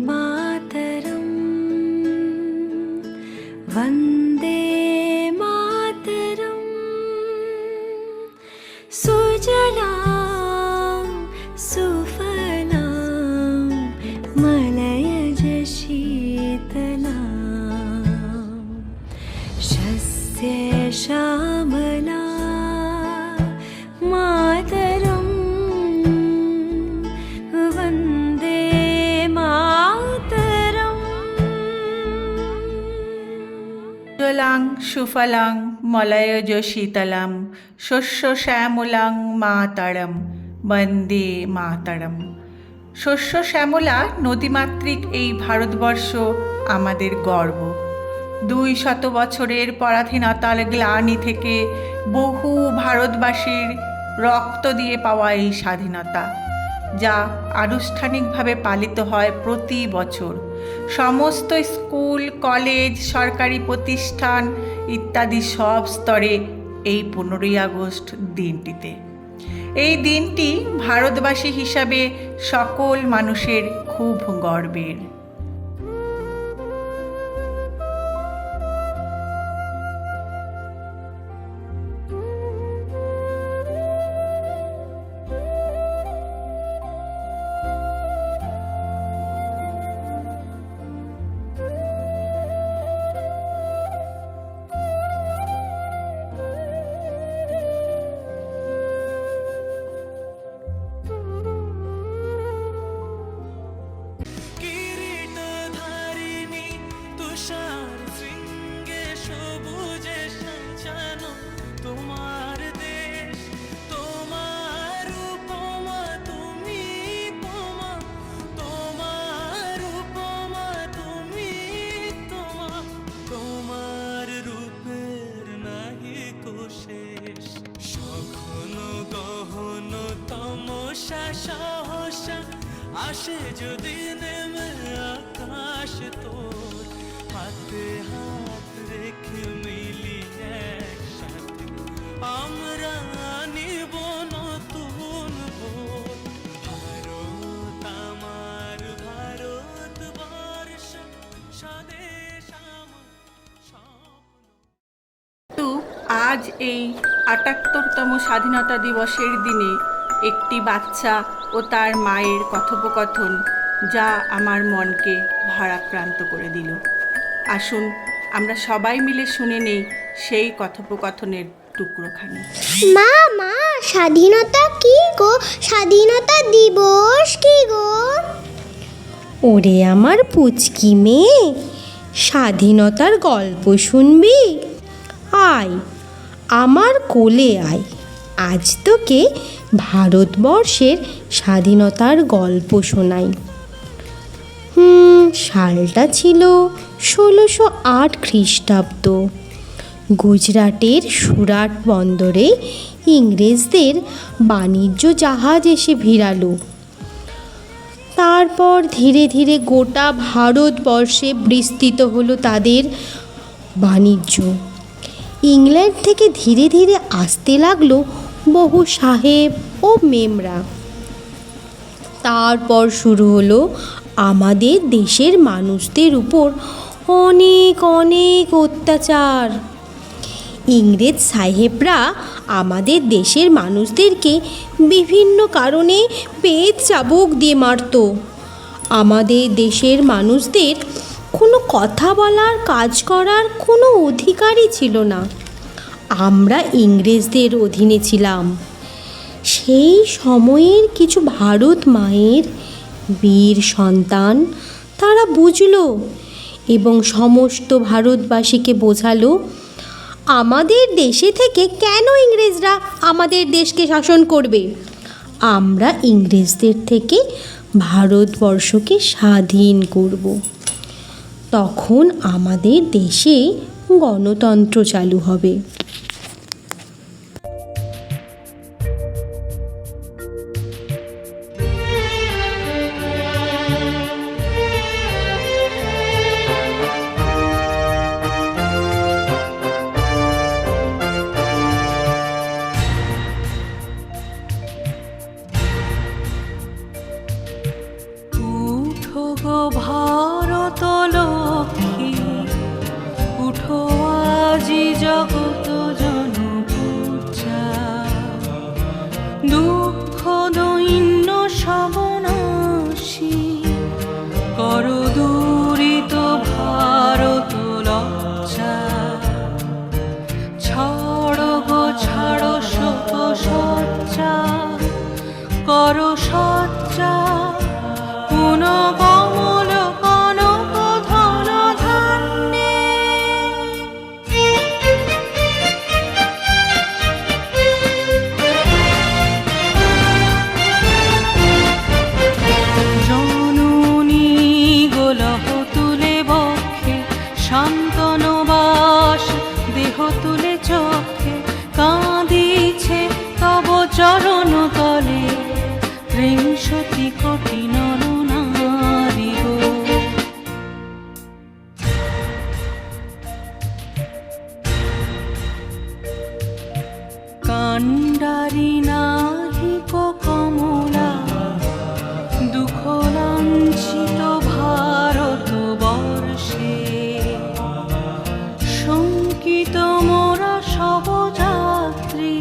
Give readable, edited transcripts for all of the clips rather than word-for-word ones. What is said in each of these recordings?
मातरम वंदे मातरम सुजलां सुफलां मलयज शीतलां शस्य श्यामला मातरम वंदे मातरम। সুজলাং সুফলাং মলয়জ শীতলাম শস্য শ্যামলাং মাতরম বন্দে মাতরম। শস্য শ্যামলা নদীমাতৃক এই ভারতবর্ষ আমাদের গর্ব। 200 বছরের পরাধীনতার গ্লানি থেকে বহু ভারতবাসীর রক্ত দিয়ে পাওয়া এই স্বাধীনতা, যা আনুষ্ঠানিকভাবে পালিত হয় প্রতি বছর সমস্ত স্কুল, কলেজ, সরকারি প্রতিষ্ঠান ইত্যাদি সব স্তরে এই 15ই আগস্ট দিনটিতে। এই দিনটি ভারতবাসী হিসাবে সকল মানুষের খুব গর্বের। তোমার দেশ, তোমার উপমা, তুমি তোমা, তোমার উপমা, তুমি তোমা, তোমার রূপের নাহি কোশেষ। সঘন গহন তমসা সহসা আসে যদি নেমে আকাশ তোর, হাতে হাত রেখে মিলি একসাথে আমরা নিব নতুন ভোর। ভারত আমার ভারতবর্ষ, স্বদেশ আমার স্বপ্ন। কিন্তু আজ এই ৭৮তম স্বাধীনতা দিবসের দিনে একটি বাচ্চা ও তার মায়ের কথোপকথন, যা আমার মনকে ভারাক্রান্ত করে দিল। আসুন আমরা সবাই মিলে শুনে নেই সেই কথোপকথনের টুকরোখানি। মা মা, স্বাধীনতা কি গো? স্বাধীনতা দিবস কি গো? ওরে আমার পুচকি মেয়ে, স্বাধীনতার গল্প শুনবি? আয় আমার কোলে আয়, আজ তোকে ভারতবর্ষের স্বাধীনতার গল্প শোনাই। সালটা ছিল 1608 খ্রিস্টাব্দ। গুজরাটের সুরাট বন্দরে ইংরেজদের বাণিজ্য জাহাজ এসে ভিড়ালো। তারপর ধীরে ধীরে গোটা ভারতবর্ষে বিস্তৃত হলো তাদের বাণিজ্য। ইংল্যান্ড থেকে ধীরে ধীরে আসতে লাগলো বহু সাহেব ও মেমরা। তারপর শুরু হলো আমাদের দেশের মানুষদের উপর অনেক অনেক অত্যাচার। ইংরেজ সাহেবরা আমাদের দেশের মানুষদেরকে বিভিন্ন কারণে পেট চাবুক দিয়ে মারত। আমাদের দেশের মানুষদের কোনো কথা বলার, কাজ করার কোনো অধিকারই ছিল না। আমরা ইংরেজদের অধীনে ছিলাম। সেই সময়ের কিছু ভারত মায়ের বীর সন্তান তারা বুঝলো এবং সমস্ত ভারতবাসীকে বোঝালো আমাদের দেশে থেকে কেন ইংরেজরা আমাদের দেশকে শাসন করবে। আমরা ইংরেজদের থেকে ভারতবর্ষকে স্বাধীন করব। তখন আমাদের দেশে গণতন্ত্র চালু হবে। কাণ্ডারি নাহিক কমলা দুঃখ লাঞ্ছিত ভারতবর্ষে শঙ্কিত মোরা সব যাত্রী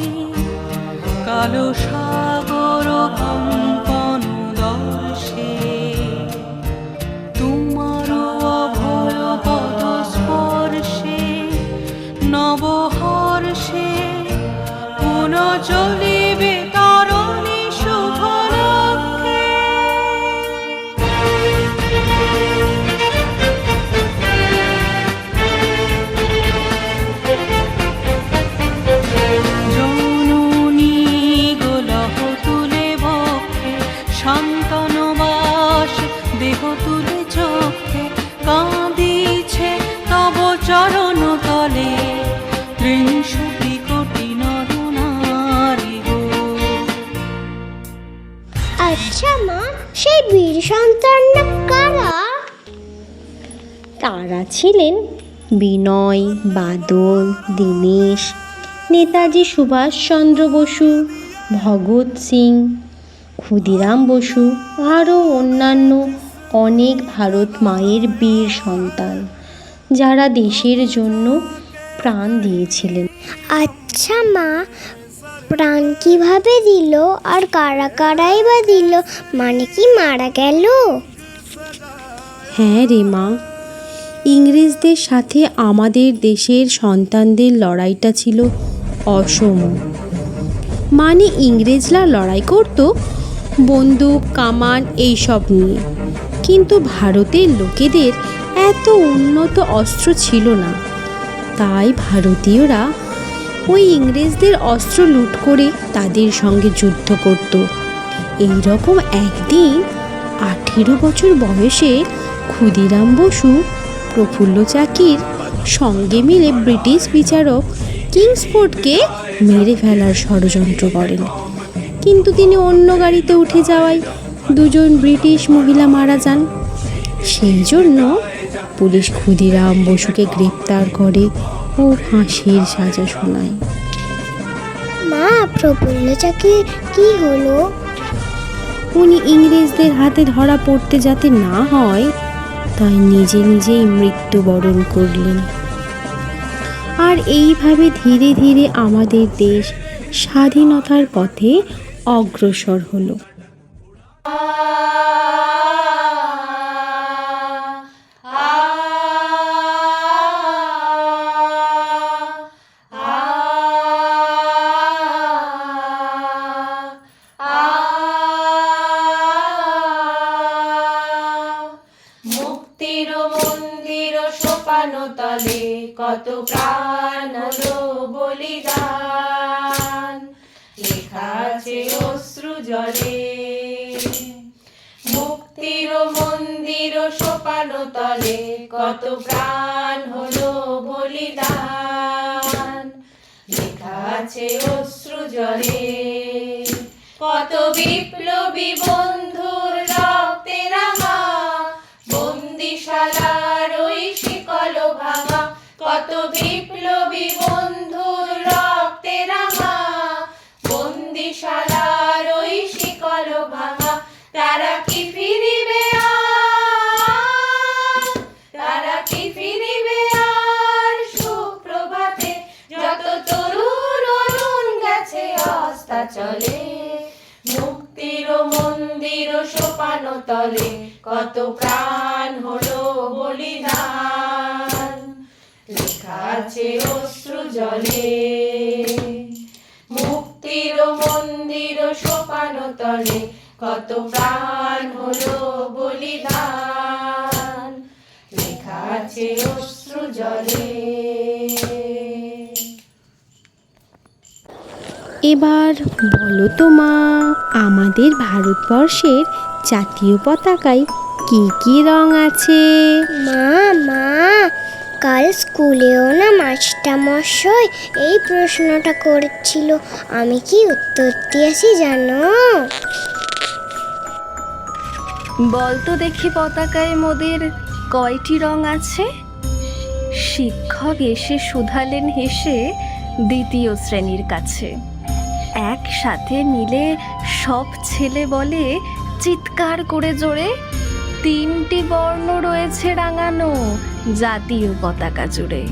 কালো সাগর কম্পন দর্শে তোমার অভয় পদ স্পর্শে নবহর্ষে চলিবে তরণী শুভ লক্ষ্যে। জননী গোলহ তুলে বক্ষে শান্তনবাস দেহ তুলে চোখে কাঁদিছে তব চরণ তলে ত্রিংশতি কোটি নরনারী গো। আচ্ছা মা, সেই বীর সন্তানরা কারা? তারা ছিলেন বিনয়, বাদল, দীনেশ, নেতাজি সুভাষচন্দ্র বসু, ভগৎ সিং, ক্ষুদিরাম বসু, আরও অন্যান্য অনেক ভারত মায়ের বীর সন্তান, যারা দেশের জন্য প্রাণ দিয়েছিলেন। আচ্ছা মা, প্রাণ কিভাবে দিল আর কারা কারাই বা দিল? মানে কি মারা গেল? হ্যাঁ রে মা, ইংরেজদের সাথে আমাদের দেশের সন্তানদের লড়াইটা ছিল অসম। মানে ইংরেজরা লড়াই করত বন্দুক, কামান এইসব নিয়ে, কিন্তু ভারতের লোকেদের এত উন্নত অস্ত্র ছিল না। তাই ভারতীয়রা ওই ইংরেজদের অস্ত্র লুট করে তাদের সঙ্গে যুদ্ধ করত। এই রকম একদিন 18 বছর বয়সে ক্ষুদিরাম বসু প্রফুল্ল চাকির সঙ্গে মিলে ব্রিটিশ বিচারক কিংসফোর্ডকে মেরে ফেলার ষড়যন্ত্র করেন, কিন্তু তিনি অন্য গাড়িতে উঠে যাওয়ায় দুজন ব্রিটিশ মহিলা মারা যান। সেই জন্য পুলিশ ক্ষুদিরাম বসুকে গ্রেপ্তার করে ও ফাঁসির সাজা শোনায়। মা, প্রফুল্ল চাকির কি হলো? উনি ইংরেজদের হাতে ধরা পড়তে যাতে না হয় তাই নিজে নিজেই মৃত্যুবরণ করলেন। আর এইভাবে ধীরে ধীরে আমাদের দেশ স্বাধীনতার পথে অগ্রসর হলো। মুক্তির মন্দির সোপান তলে কত প্রাণ হলো বলিদান লেখা আছে অশ্রু জলে। মুক্তির মন্দির সোপান তলে কত প্রাণ হলো বলিদান লেখা আছে অশ্রু জলে। কত বিপ্লবী বন্ধুর রক্তে রাঙা বন্দিশালার ওই শিকল ভাঙা। কত বিপ্লবী বন্ধুর রক্তে রাঙা বন্দিশালার ওই শিকল ভাঙা। তারা কি ফিরিবে আর, তারা কি ফিরিবে আর সুপ্রভাতে? যত তরুণ অরুণ গেছে অস্তা চলে। মুক্তির মন্দির সোপান তলে কত প্রাণ হলো বলিদান লেখা আছে অশ্রু জলে। মুক্তির মন্দির সোপান তলে কত প্রাণ হলো বলিদান লেখা আছে অশ্রু জলে। এবার বলো তো মা, আমাদের ভারতবর্ষের জাতীয় পতাকায় কি কি রং আছে? মা মা, কাল স্কুলেও না মাস্টারমশাই এই প্রশ্নটা করেছিল। আমি কি উত্তর দিয়েছি জানো? বলতো দেখি পতাকায় মোদের কয়টি রং আছে? শিক্ষক এসে শুধালেন হেসে দ্বিতীয় শ্রেণীর কাছে। একসাথে মিলে সব ছেলে বলে চিৎকার করে জোরে, 3টি বর্ণ রয়েছে রাঙানো জাতীয় পতাকা জুড়ে।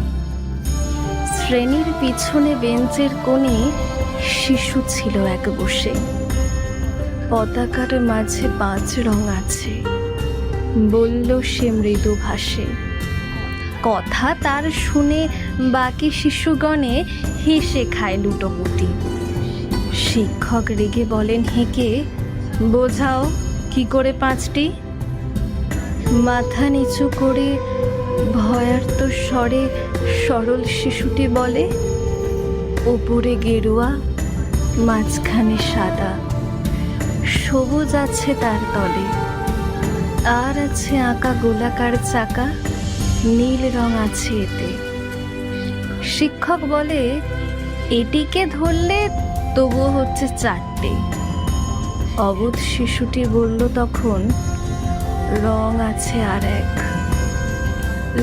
শ্রেণীর পিছনে বেঞ্চের কোণে শিশু ছিল এক বসে, পতাকার মাঝে 5 রং আছে, বলল সে মৃদু ভাষে। কথা তার শুনে বাকি শিশুগণে হেসে খায় লুটোপুটি। শিক্ষক রেগে বলেন হেঁকে, বোঝাও কি করে 5টি। মাথা নিচু করে ভয়ার্ত স্বরে সরল শিশুটি বলে, ওপরে গেরুয়া, মাঝখানে সাদা, সবুজ আছে তার তলে, আর আছে আঁকা গোলাকার চাকা, নীল রং আছে এতে। শিক্ষক বলে, এটিকে ধরলে তবুও হচ্ছে 4টে। অবোধ শিশুটি বলল তখন, রং আছে আর এক,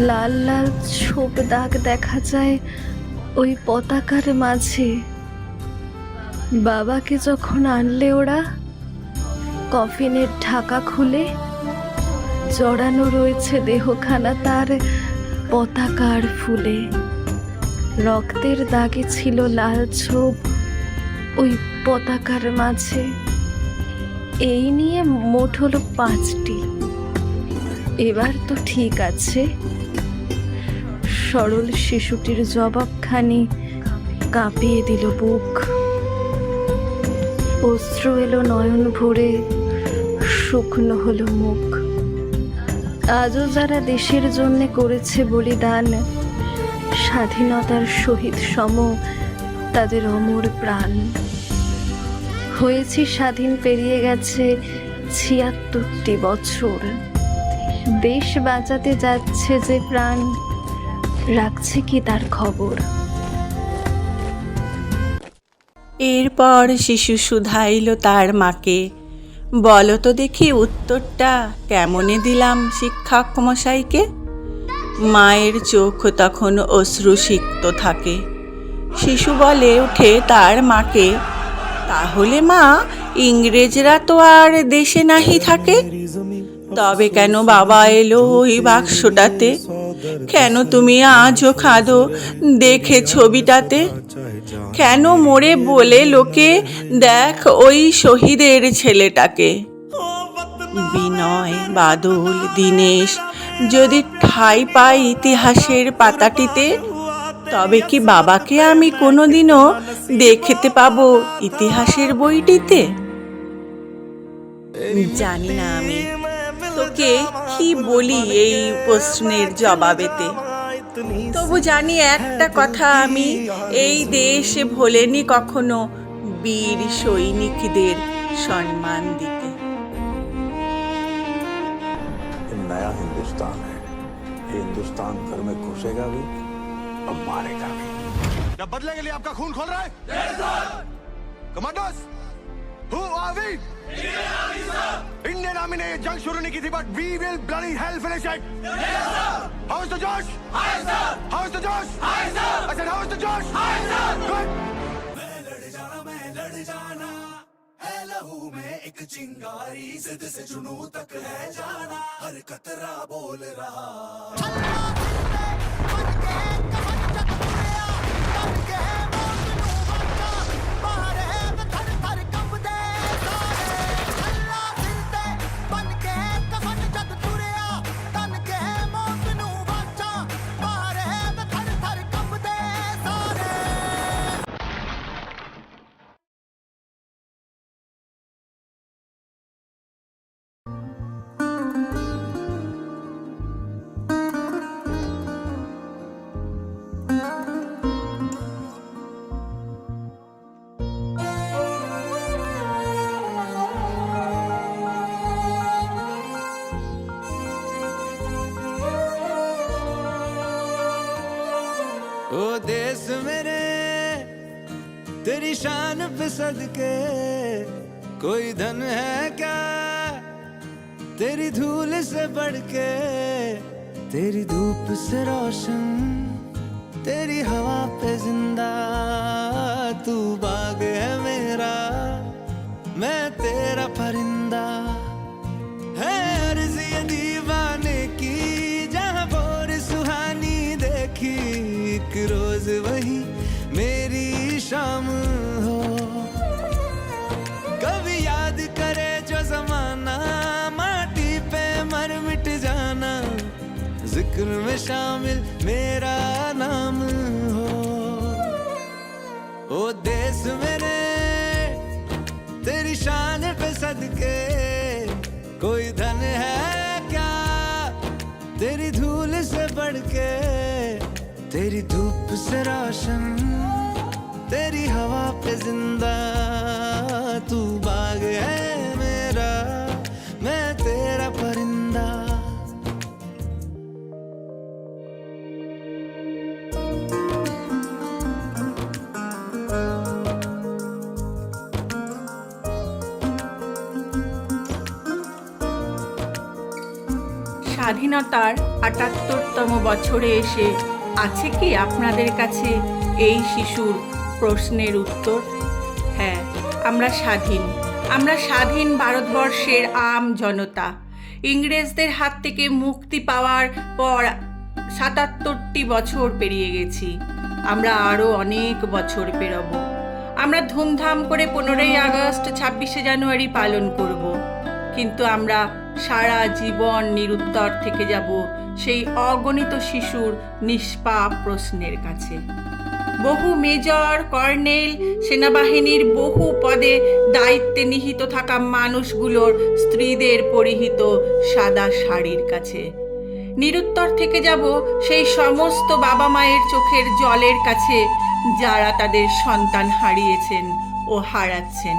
লাল লাল ছোপ দাগ দেখা যায় ওই পতাকার মাঝে। বাবাকে যখন আনলে ওরা, কফিনের ঢাকা খুলে জড়ানো রয়েছে দেহখানা তার পতাকার ফুলে। রক্তের দাগে ছিল লাল ছোপ ওই পতাকার মাঝে। এই নিয়ে মোট হলো 5টি। এবার তো ঠিক আছে। সরল শিশুটির জবাবখানি কাঁপিয়ে দিল বুক। অশ্রু এলো নয়ন ভরে, শুকনো হলো মুখ। আজও যারা দেশের জন্যে করেছে বলিদান, স্বাধীনতার শহীদ সম তাদের অমর প্রাণ। হয়েছি স্বাধীন, পেরিয়ে গেছে 76টি বছর। দেশ বাঁচাতে যাচ্ছে যে প্রাণ, রাখছে কি তার খবর। এরপর শিশু শুধাইল তার মাকে, বলো তো দেখি উত্তরটা কেমনে দিলাম শিক্ষক মশাইকে। মায়ের চোখ তখন অশ্রুসিক্ত থাকে। শিশু বলে উঠে তার মাকে, তাহলে মা, ইংরেজরা তো আর দেশে নাহি থাকে, তবে কেন বাবা এলো ওই বাক্সটাতে? কেন তুমি আজও খাদো দেখে ছবিটাতে? কেন মোরে বলে লোকে, দেখ ওই শহীদের ছেলেটাকে? বিনয়, বাদল, দীনেশ যদি ঠাঁই পাই ইতিহাসের পাতাটিতে, তবে কি বাবাকে আমি কোনোদিনও দেখতে পাবো ইতিহাসের বইটিতে? জানি না আমি তোকে কি বলি এই প্রশ্নের জবাবেতে, তবু জানি একটা কথা আমি, এই দেশ ভোলেনি কখনো বীর সৈনিকদের সম্মান দিতে। नया हिंदुस्तान है, ये हिंदुस्तान घर में घुसेगा भी और मारेगा भी। क्या बदले के लिए आपका खून खोल रहा है? Commandos, who are we? Indian army ने ये जंग शुरू नहीं की थी, but we will bloody hell finish it. How is the Josh? How is the Josh? I said, how is the Josh? Good. मैं लड़ जाना है लहू में एक चिंगारी, जिद से जुनू तक है जाना, हर कतरा बोल रहा। ओ देश मेरे तेरी शान पे सदके, कोई धन है क्या तेरी धूल से बढ़ के, तेरी धूप से रोशन तेरी हवा पे जिंदा, तू बाग है मेरा रोज वही मेरी शाम हो। कभी याद करे जो जमाना, माटी पे मर मिट जाना, जिक्र में शामिल मेरा नाम हो। ओ देश मेरे तेरी शान पे सदके, कोई धन है क्या तेरी धूल से बढ़ के, तेरी धूप से रोशन, तेरी हवा पे जिंदा, तू बाग है मेरा, मैं तेरा परिंदा। স্বাধীনতার ৭৮তম বছরে এসে আছে কি আপনাদের কাছে এই শিশুর প্রশ্নের উত্তর? হ্যাঁ, আমরা স্বাধীন। আমরা স্বাধীন ভারতবর্ষের আম জনতা। ইংরেজদের হাত থেকে মুক্তি পাওয়ার পর ৭৭টি বছর পেরিয়ে গেছি। আমরা আরও অনেক বছর পেরোবো। আমরা ধুমধাম করে ১৫ই আগস্ট, ২৬শে জানুয়ারি পালন করব। কিন্তু আমরা সারা জীবন নিরুত্তর থেকে যাব সেই অগণিত শিশুর নিষ্পাপ প্রশ্নের কাছে। বহু মেজর, কর্নেল, সেনাবাহিনীর বহু পদে দায়িত্বে নিহিত থাকা মানুষগুলোর স্ত্রীদের পরিহিত সাদা শাড়ির কাছে। নিরুত্তর থেকে যাব সেই সমস্ত বাবা মায়ের চোখের জলের কাছে, যারা তাদের সন্তান হারিয়েছেন ও হারাচ্ছেন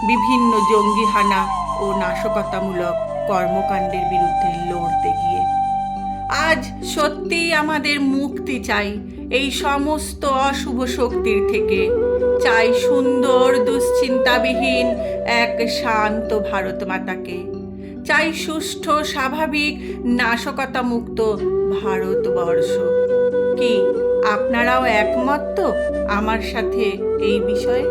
বিভিন্ন জঙ্গিহানা ও নাশকতামূলক কর্মকাণ্ডের বিরুদ্ধে লড়তে গিয়ে। আজ সত্যিই আমাদের মুক্তি চাই এই সমস্ত অশুভ শক্তির থেকে। চাই সুন্দর, দুশ্চিন্তাবিহীন এক শান্ত ভারত মাতাকে। চাই সুষ্ঠু, স্বাভাবিক, নাশকতামুক্ত ভারতবর্ষ। কি আপনারাও একমত তো আমার সাথে এই বিষয়ে?